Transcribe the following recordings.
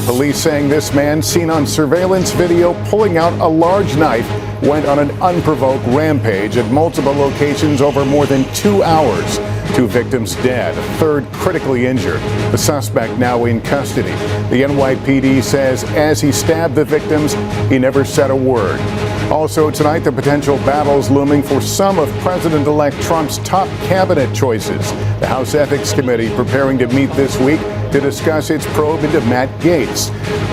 Police saying this man, seen on surveillance video pulling out a large knife, went on an unprovoked rampage at multiple locations over more than 2 hours. 2 victims dead, a third critically injured. The suspect now in custody. The NYPD says as he stabbed the victims, he never said a word. Also tonight, the potential battles looming for some of President-elect Trump's top cabinet choices. The House Ethics Committee preparing to meet this week to discuss its probe into Matt Gaetz.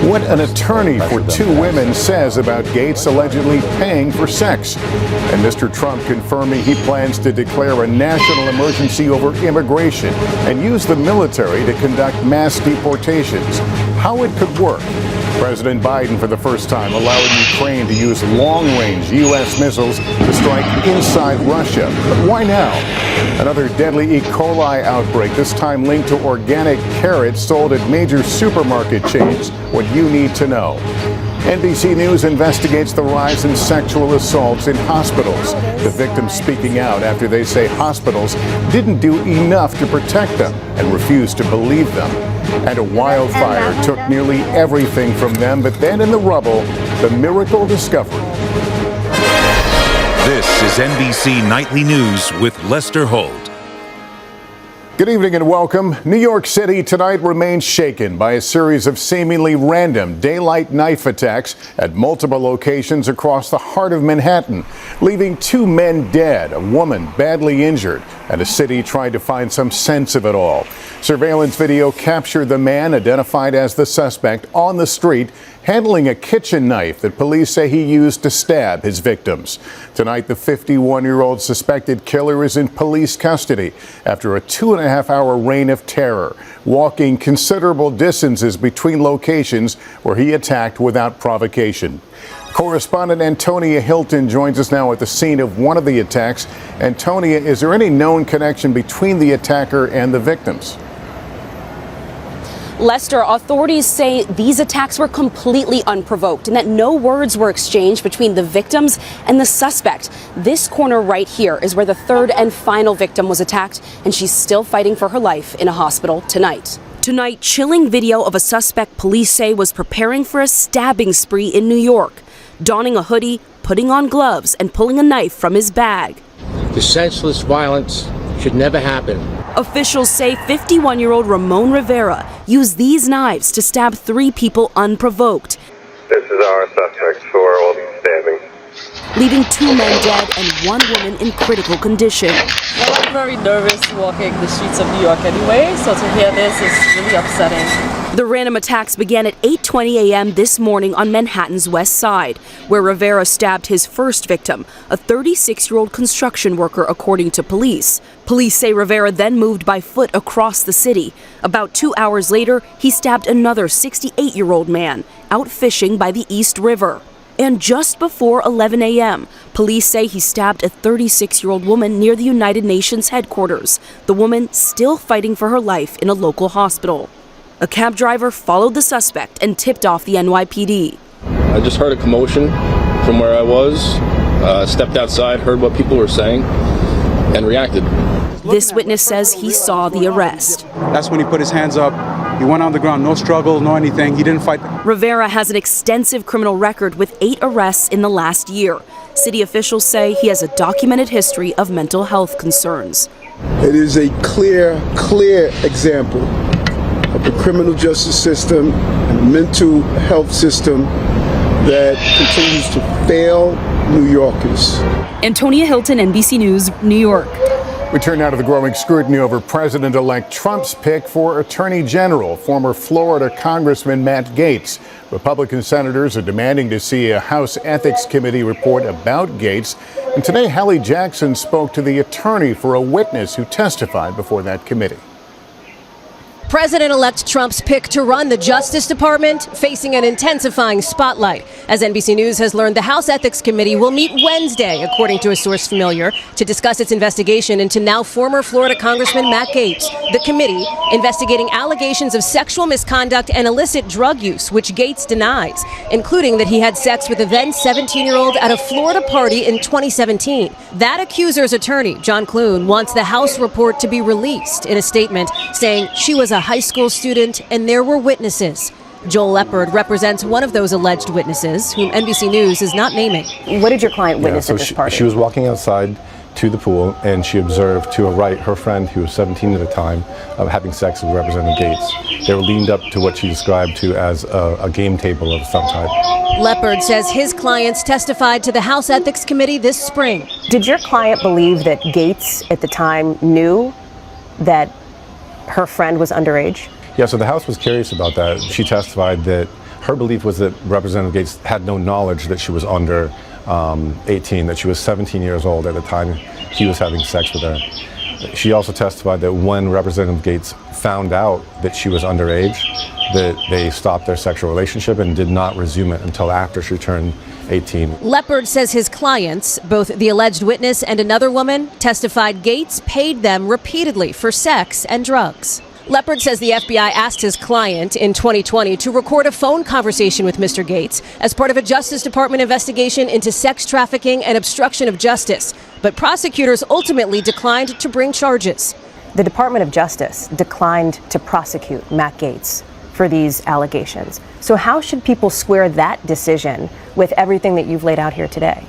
What an attorney for 2 women says about Gaetz allegedly paying for sex. And Mr. Trump confirming he plans to declare a national emergency over immigration and use the military to conduct mass deportations. How it could work. President Biden, for the first time, allowing Ukraine to use long-range U.S. missiles to strike inside Russia. But why now? Another deadly E. coli outbreak, this time linked to organic carrots sold at major supermarket chains. What you need to know. NBC News investigates the rise in sexual assaults in hospitals. The victims speaking out after they say hospitals didn't do enough to protect them and refused to believe them. And a wildfire took nearly everything from them, but then in the rubble, the miracle discovery. This is NBC Nightly News with Lester Holt. Good evening and welcome. New York City tonight remains shaken by a series of seemingly random daylight knife attacks at multiple locations across the heart of Manhattan, leaving 2 men dead, a woman badly injured, and a city trying to find some sense of it all. Surveillance video captured the man identified as the suspect on the street handling a kitchen knife that police say he used to stab his victims. Tonight, the 51-year-old suspected killer is in police custody after a 2.5-hour reign of terror, walking considerable distances between locations where he attacked without provocation. Correspondent Antonia Hilton joins us now at the scene of one of the attacks. Antonia, is there any known connection between the attacker and the victims? Lester, authorities say these attacks were completely unprovoked and that no words were exchanged between the victims and the suspect. This corner right here is where the third and final victim was attacked, and she's still fighting for her life in a hospital tonight. Tonight, chilling video of a suspect police say was preparing for a stabbing spree in New York, donning a hoodie, putting on gloves, and pulling a knife from his bag. The senseless violence should never happen. Officials say 51-year-old Ramon Rivera used these knives to stab 3 people unprovoked. This is our suspect for all these stabbings, leaving 2 men dead and 1 woman in critical condition. Well, I'm very nervous walking the streets of New York anyway, so to hear this is really upsetting. The random attacks began at 8:20 a.m. this morning on Manhattan's West Side, where Rivera stabbed his first victim, a 36-year-old construction worker, according to police. Police say Rivera then moved by foot across the city. About 2 hours later, he stabbed another 68-year-old man out fishing by the East River. And just before 11 a.m., police say he stabbed a 36-year-old woman near the United Nations headquarters, the woman still fighting for her life in a local hospital. A cab driver followed the suspect and tipped off the NYPD. I just heard a commotion from where I was, stepped outside, heard what people were saying, and reacted. This witness says he saw the arrest. That's when he put his hands up. He went on the ground, no struggle, no anything. He didn't fight. Rivera has an extensive criminal record with 8 arrests in the last year. City officials say he has a documented history of mental health concerns. It is a clear example of the criminal justice system and the mental health system that continues to fail New Yorkers. Antonia Hilton, NBC News, New York. We turn now to the growing scrutiny over President-elect Trump's pick for Attorney General, former Florida Congressman Matt Gaetz. Republican senators are demanding to see a House Ethics Committee report about Gaetz. And today, Hallie Jackson spoke to the attorney for a witness who testified before that committee. President-elect Trump's pick to run the Justice Department facing an intensifying spotlight. As NBC News has learned, the House Ethics Committee will meet Wednesday, according to a source familiar, to discuss its investigation into now former Florida Congressman Matt Gaetz. The committee investigating allegations of sexual misconduct and illicit drug use, which Gaetz denies, including that he had sex with a then 17-year-old at a Florida party in 2017. That accuser's attorney, John Clune, wants the House report to be released in a statement saying she was a high school student and there were witnesses. Joel Leopard represents one of those alleged witnesses, whom NBC News is not naming. What did your client witness at this party? She was walking outside to the pool, and she observed to her right her friend, who was 17 at the time, having sex with Representative Gaetz. They were leaned up to what she described to as a game table of some type. Leopard says his clients testified to the House Ethics Committee this spring. Did your client believe that Gaetz at the time knew that her friend was underage? Yeah, so the House was curious about that. She testified that her belief was that Representative Gaetz had no knowledge that she was under 18, that she was 17 years old at the time he was having sex with her. She also testified that when Representative Gaetz found out that she was underage, that they stopped their sexual relationship and did not resume it until after she turned 18. Leopard says his clients, both the alleged witness and another woman, testified Gaetz paid them repeatedly for sex and drugs. Leopard says the FBI asked his client in 2020 to record a phone conversation with Mr. Gaetz as part of a Justice Department investigation into sex trafficking and obstruction of justice. But prosecutors ultimately declined to bring charges. The Department of Justice declined to prosecute Matt Gaetz for these allegations. So how should people square that decision with everything that you've laid out here today?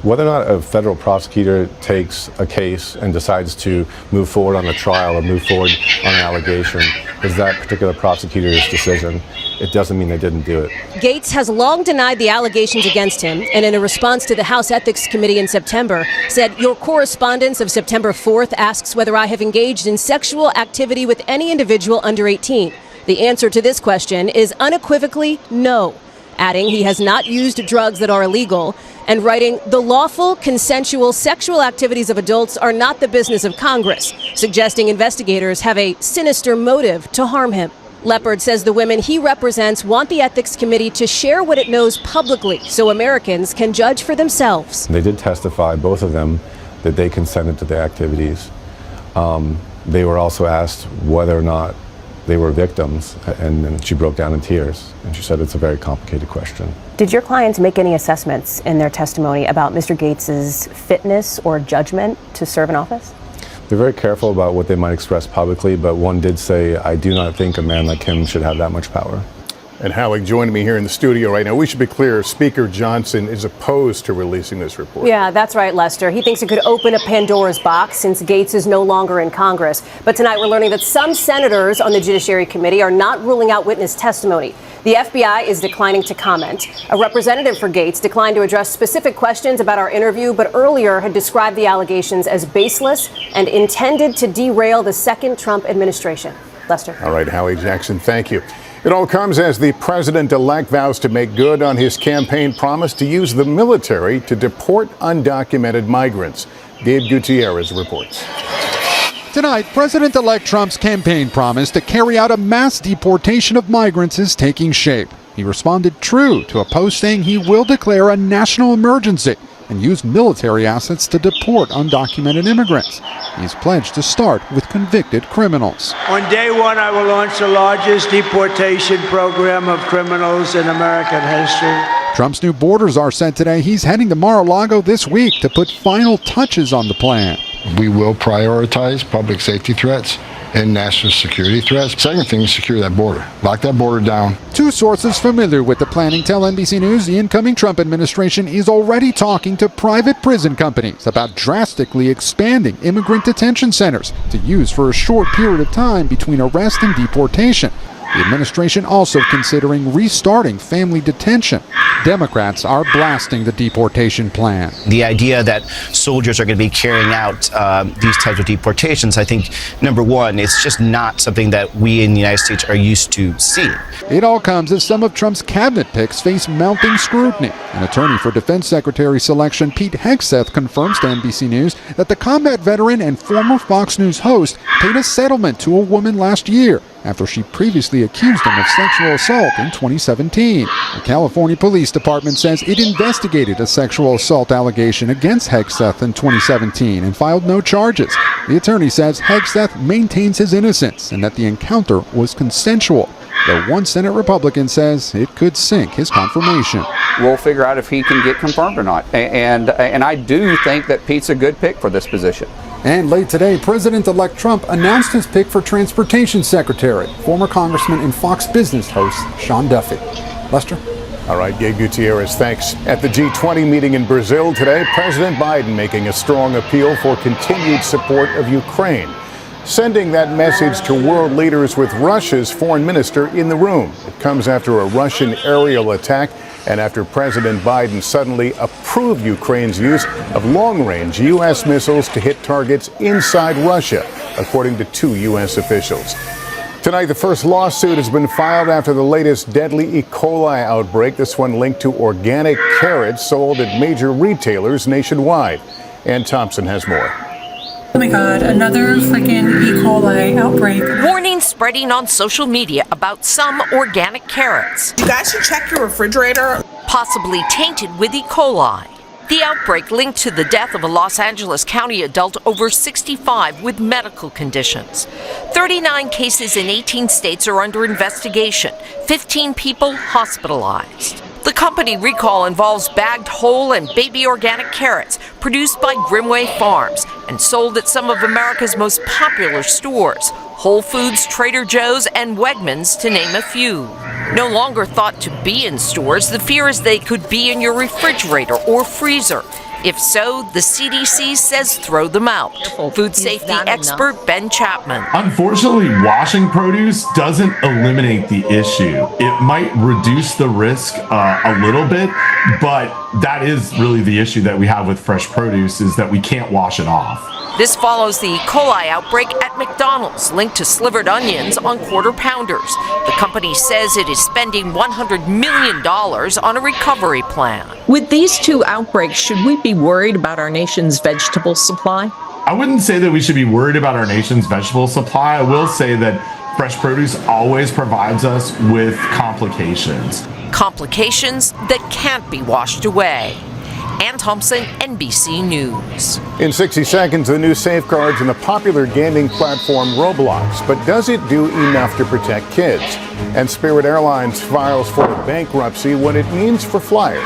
Whether or not a federal prosecutor takes a case and decides to move forward on a trial or move forward on an allegation is that particular prosecutor's decision. It doesn't mean they didn't do it. Gaetz has long denied the allegations against him, and in a response to the House Ethics Committee in September, said, "Your correspondence of September 4th asks whether I have engaged in sexual activity with any individual under 18. The answer to this question is unequivocally no," adding he has not used drugs that are illegal, and writing, "The lawful, consensual sexual activities of adults are not the business of Congress," suggesting investigators have a sinister motive to harm him. Leopard says the women he represents want the Ethics Committee to share what it knows publicly so Americans can judge for themselves. They did testify, both of them, that they consented to the activities. They were also asked whether or not they were victims, and then she broke down in tears, and she said it's a very complicated question. Did your clients make any assessments in their testimony about Mr. Gaetz's fitness or judgment to serve in office? They're very careful about what they might express publicly, but one did say, "I do not think a man like him should have that much power." And Howie joining me here in the studio right now. We should be clear, Speaker Johnson is opposed to releasing this report. Yeah, that's right, Lester. He thinks it could open a Pandora's box since Gaetz is no longer in Congress. But tonight we're learning that some senators on the Judiciary Committee are not ruling out witness testimony. The FBI is declining to comment. A representative for Gaetz declined to address specific questions about our interview, but earlier had described the allegations as baseless and intended to derail the second Trump administration. Lester. All right, Howie Jackson, thank you. It all comes as the president-elect vows to make good on his campaign promise to use the military to deport undocumented migrants. Gabe Gutierrez reports. Tonight, President-elect Trump's campaign promise to carry out a mass deportation of migrants is taking shape. He responded true to a post saying he will declare a national emergency and use military assets to deport undocumented immigrants. He's pledged to start with convicted criminals. On day one, I will launch the largest deportation program of criminals in American history. Trump's new borders are set today. He's heading to Mar-a-Lago this week to put final touches on the plan. We will prioritize public safety threats and national security threats. Second thing is secure that border. Lock that border down. Two sources familiar with the planning tell NBC News the incoming Trump administration is already talking to private prison companies about drastically expanding immigrant detention centers to use for a short period of time between arrest and deportation. The administration also considering restarting family detention. Democrats are blasting the deportation plan. The idea that soldiers are going to be carrying out these types of deportations, I think, number one, it's just not something that we in the United States are used to seeing. It all comes as some of Trump's cabinet picks face mounting scrutiny. An attorney for Defense Secretary selection, Pete Hegseth, confirms to NBC News that the combat veteran and former Fox News host paid a settlement to a woman last year after she previously accused him of sexual assault in 2017. The California Police Department says it investigated a sexual assault allegation against Hegseth in 2017 and filed no charges. The attorney says Hegseth maintains his innocence and that the encounter was consensual, though one Senate Republican says it could sink his confirmation. We'll figure out if he can get confirmed or not. And I do think that Pete's a good pick for this position. And late today, President-elect Trump announced his pick for Transportation Secretary, former Congressman and Fox Business host Sean Duffy. Lester? All right, Gabe Gutierrez, thanks. At the G20 meeting in Brazil today, President Biden making a strong appeal for continued support of Ukraine, sending that message to world leaders with Russia's foreign minister in the room. It comes after a Russian aerial attack and after President Biden suddenly approved Ukraine's use of long-range U.S. missiles to hit targets inside Russia, according to 2 U.S. officials. Tonight, the first lawsuit has been filed after the latest deadly E. coli outbreak, this one linked to organic carrots sold at major retailers nationwide. Ann Thompson has more. Oh my God, another freaking E. coli outbreak. Warning spreading on social media about some organic carrots. You guys should check your refrigerator. Possibly tainted with E. coli. The outbreak linked to the death of a Los Angeles County adult over 65 with medical conditions. 39 cases in 18 states are under investigation, 15 people hospitalized. The company recall involves bagged whole and baby organic carrots produced by Grimway Farms and sold at some of America's most popular stores, Whole Foods, Trader Joe's, and Wegmans, to name a few. No longer thought to be in stores, the fear is they could be in your refrigerator or freezer. If so, the CDC says throw them out. Food safety expert Ben Chapman. Unfortunately, washing produce doesn't eliminate the issue. It might reduce the risk a little bit, but that is really the issue that we have with fresh produce, is that we can't wash it off. This follows the E. coli outbreak at McDonald's linked to slivered onions on Quarter Pounders. The company says it is spending $100 million on a recovery plan. With these 2 outbreaks, should we be worried about our nation's vegetable supply? I wouldn't say that we should be worried about our nation's vegetable supply. I will say that fresh produce always provides us with complications. Complications that can't be washed away. Ann Thompson, NBC News. In 60 seconds, the new safeguards in the popular gaming platform Roblox. But does it do enough to protect kids? And Spirit Airlines files for bankruptcy, what it means for flyers.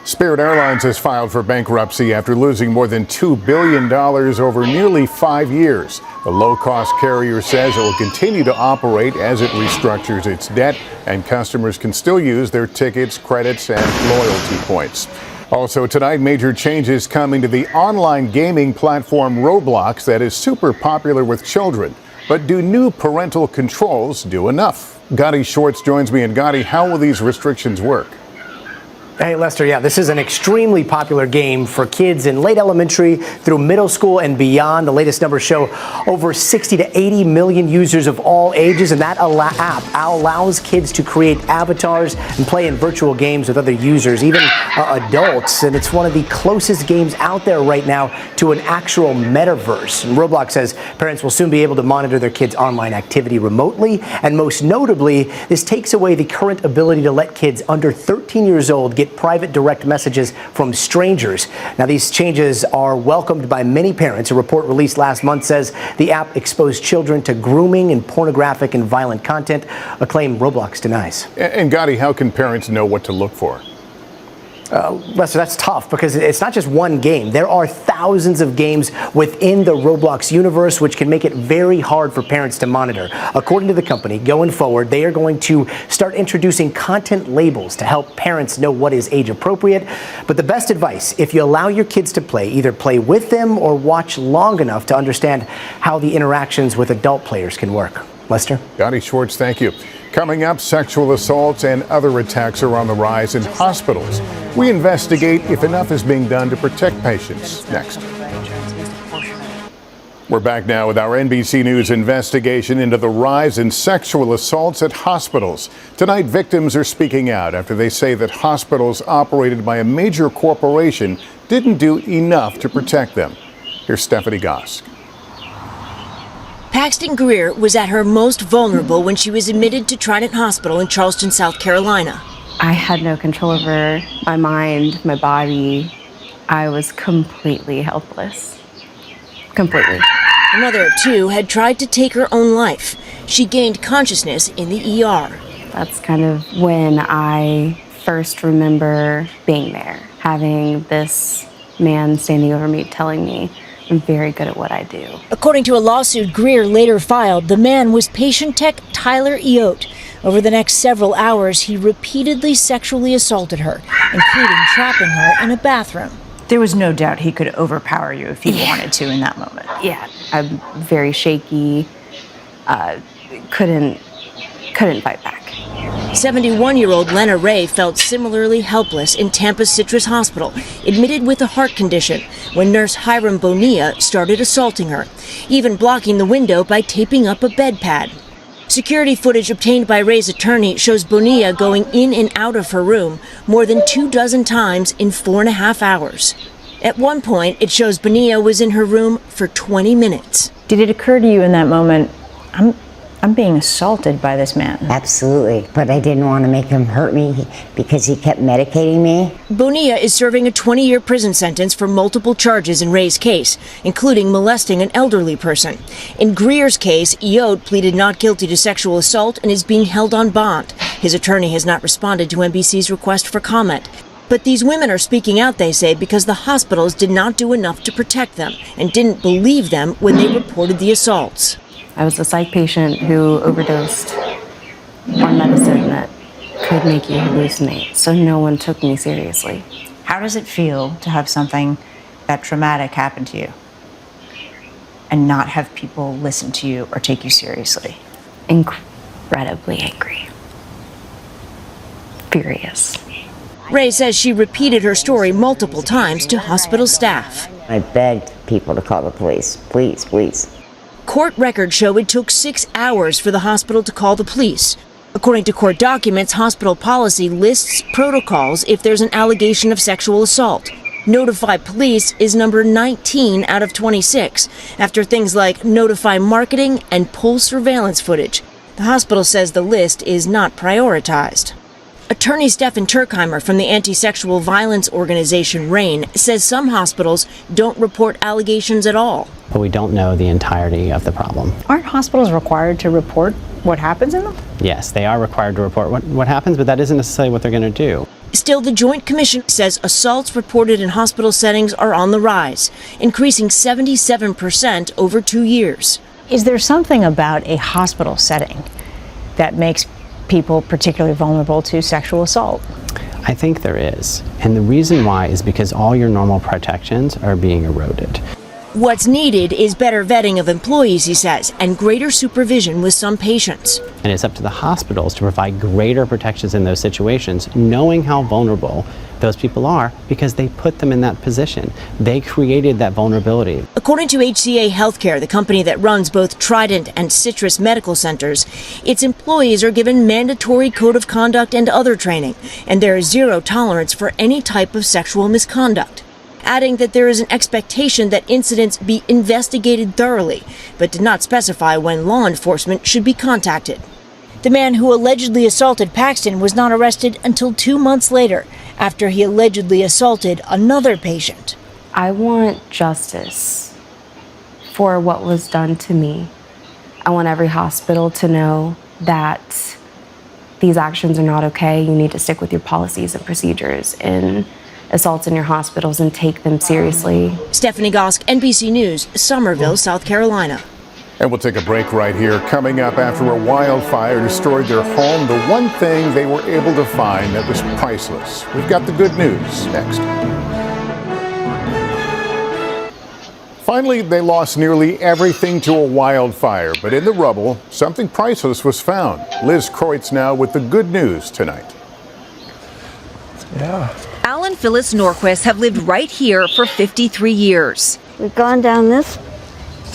Spirit Airlines has filed for bankruptcy after losing more than $2 billion over nearly 5 years. The low-cost carrier says it will continue to operate as it restructures its debt, and customers can still use their tickets, credits, and loyalty points. Also tonight, major changes coming to the online gaming platform Roblox that is super popular with children. But do new parental controls do enough? Gotti Schwartz joins me. And Gotti, how will these restrictions work? Hey, Lester, yeah, this is an extremely popular game for kids in late elementary through middle school and beyond. The latest numbers show over 60 to 80 million users of all ages, and that app allows kids to create avatars and play in virtual games with other users, even adults. And it's one of the closest games out there right now to an actual metaverse. And Roblox says parents will soon be able to monitor their kids' online activity remotely. And most notably, this takes away the current ability to let kids under 13 years old get private direct messages from strangers. Now, these changes are welcomed by many parents. A report released last month says the app exposed children to grooming and pornographic and violent content, a claim Roblox denies. And Gotti, how can parents know what to look for? Lester, that's tough because it's not just one game. There are thousands of games within the Roblox universe, which can make it very hard for parents to monitor. According to the company, going forward, they are going to start introducing content labels to help parents know what is age appropriate. But the best advice, if you allow your kids to play, either play with them or watch long enough to understand how the interactions with adult players can work. Lester? Gotti Schwartz, thank you. Coming up, sexual assaults and other attacks are on the rise in hospitals. We investigate if enough is being done to protect patients. Next. We're back now with our NBC News investigation into the rise in sexual assaults at hospitals. Tonight, victims are speaking out after they say that hospitals operated by a major corporation didn't do enough to protect them. Here's Stephanie Gosk. Paxton Greer was at her most vulnerable when she was admitted to Trident Hospital in Charleston, South Carolina. I had no control over my mind, my body. I was completely helpless. Completely. A mother of 2 had tried to take her own life. She gained consciousness in the ER. That's kind of when I first remember being there, having this man standing over me telling me I'm very good at what I do. According to a lawsuit Greer later filed, the man was patient tech Tyler Eote. Over the next several hours, he repeatedly sexually assaulted her, including trapping her in a bathroom. There was no doubt he could overpower you if he wanted to in that moment. Yeah, I'm very shaky, couldn't fight back. 71-year-old Lena Ray felt similarly helpless in Tampa's Citrus Hospital, admitted with a heart condition, when nurse Hiram Bonilla started assaulting her, even blocking the window by taping up a bed pad. Security footage obtained by Ray's attorney shows Bonilla going in and out of her room more than 24 times in 4.5 hours. At one point, it shows Bonilla was in her room for 20 minutes. Did it occur to you in that moment, I'm being assaulted by this man? Absolutely, but I didn't want to make him hurt me because he kept medicating me. Bonilla is serving a 20-year prison sentence for multiple charges in Ray's case, including molesting an elderly person. In Greer's case, Eote pleaded not guilty to sexual assault and is being held on bond. His attorney has not responded to NBC's request for comment. But these women are speaking out, they say, because the hospitals did not do enough to protect them and didn't believe them when they reported the assaults. I was a psych patient who overdosed on medicine that could make you hallucinate, so no one took me seriously. How does it feel to have something that traumatic happen to you and not have people listen to you or take you seriously? Incredibly angry. Furious. Ray says she repeated her story multiple times to hospital staff. I begged people to call the police. Please, please. Court records show it took 6 hours for the hospital to call the police. According to court documents, hospital policy lists protocols if there's an allegation of sexual assault. Notify police is number 19 out of 26, after things like notify marketing and pull surveillance footage. The hospital says the list is not prioritized. Attorney Stefan Turkheimer from the anti-sexual violence organization RAIN says some hospitals don't report allegations at all. But we don't know the entirety of the problem. Aren't hospitals required to report what happens in them? Yes, they are required to report what happens, but that isn't necessarily what they're going to do. Still, the Joint Commission says assaults reported in hospital settings are on the rise, increasing 77% over 2 years. Is there something about a hospital setting that makes people particularly vulnerable to sexual assault? I think there is. And the reason why is because all your normal protections are being eroded. What's needed is better vetting of employees, he says, and greater supervision with some patients. And it's up to the hospitals to provide greater protections in those situations, knowing how vulnerable those people are because they put them in that position. They created that vulnerability. According to HCA Healthcare, the company that runs both Trident and Citrus Medical Centers, its employees are given mandatory code of conduct and other training, and there is zero tolerance for any type of sexual misconduct. Adding that there is an expectation that incidents be investigated thoroughly, but did not specify when law enforcement should be contacted. The man who allegedly assaulted Paxton was not arrested until 2 months later, after he allegedly assaulted another patient. I want justice for what was done to me. I want every hospital to know that these actions are not okay. You need to stick with your policies and procedures in assaults in your hospitals and take them seriously. Stephanie Gosk, NBC News, Somerville, South Carolina. And we'll take a break right here. Coming up, after a wildfire destroyed their home, the one thing they were able to find that was priceless. We've got the good news next. Finally, they lost nearly everything to a wildfire, but in the rubble, something priceless was found. Liz Kreutz now with the good news tonight. Yeah. Al and Phyllis Norquist have lived right here for 53 years. We've gone down this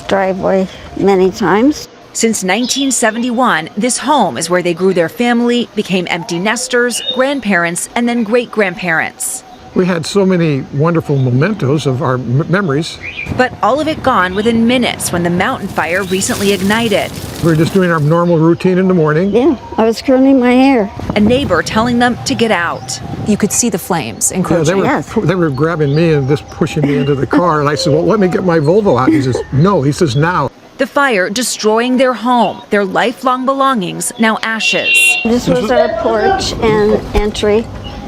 driveway many times. Since 1971, this home is where they grew their family, became empty nesters, grandparents, and then great-grandparents. We had so many wonderful mementos of our memories. But all of it gone within minutes when the mountain fire recently ignited. We were just doing our normal routine in the morning. Yeah, I was curling my hair. A neighbor telling them to get out. You could see the flames encroaching. Yeah, they were grabbing me and just pushing me into the car. And I said, well, let me get my Volvo out. He says, no. He says, now. The fire destroying their home, their lifelong belongings, now ashes. This was our porch and entry.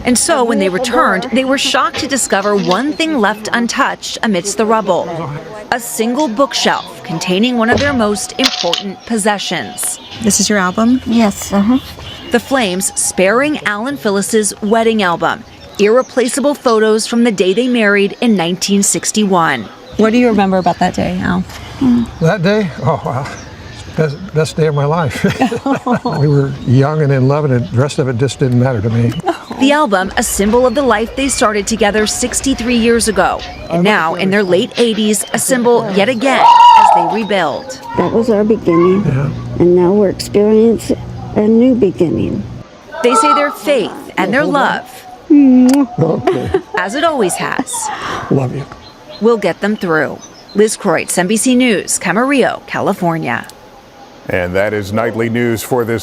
And so when they returned, they were shocked to discover one thing left untouched amidst the rubble. A single bookshelf containing one of their most important possessions. This is your album? Yes, The flames sparing Alan Phyllis's wedding album, irreplaceable photos from the day they married in 1961. What do you remember about that day, Al? That day? Oh, wow. Best day of my life. We were young and in love, and the rest of it just didn't matter to me. The album, a symbol of the life they started together 63 years ago. And now, in their late 80s, a symbol yet again as they rebuild. that was our beginning, and now we're experiencing a new beginning. They say their faith and their love, Okay. as it always has, Love you. will get them through. Liz Kreutz, NBC News, Camarillo, California. And that is nightly news for this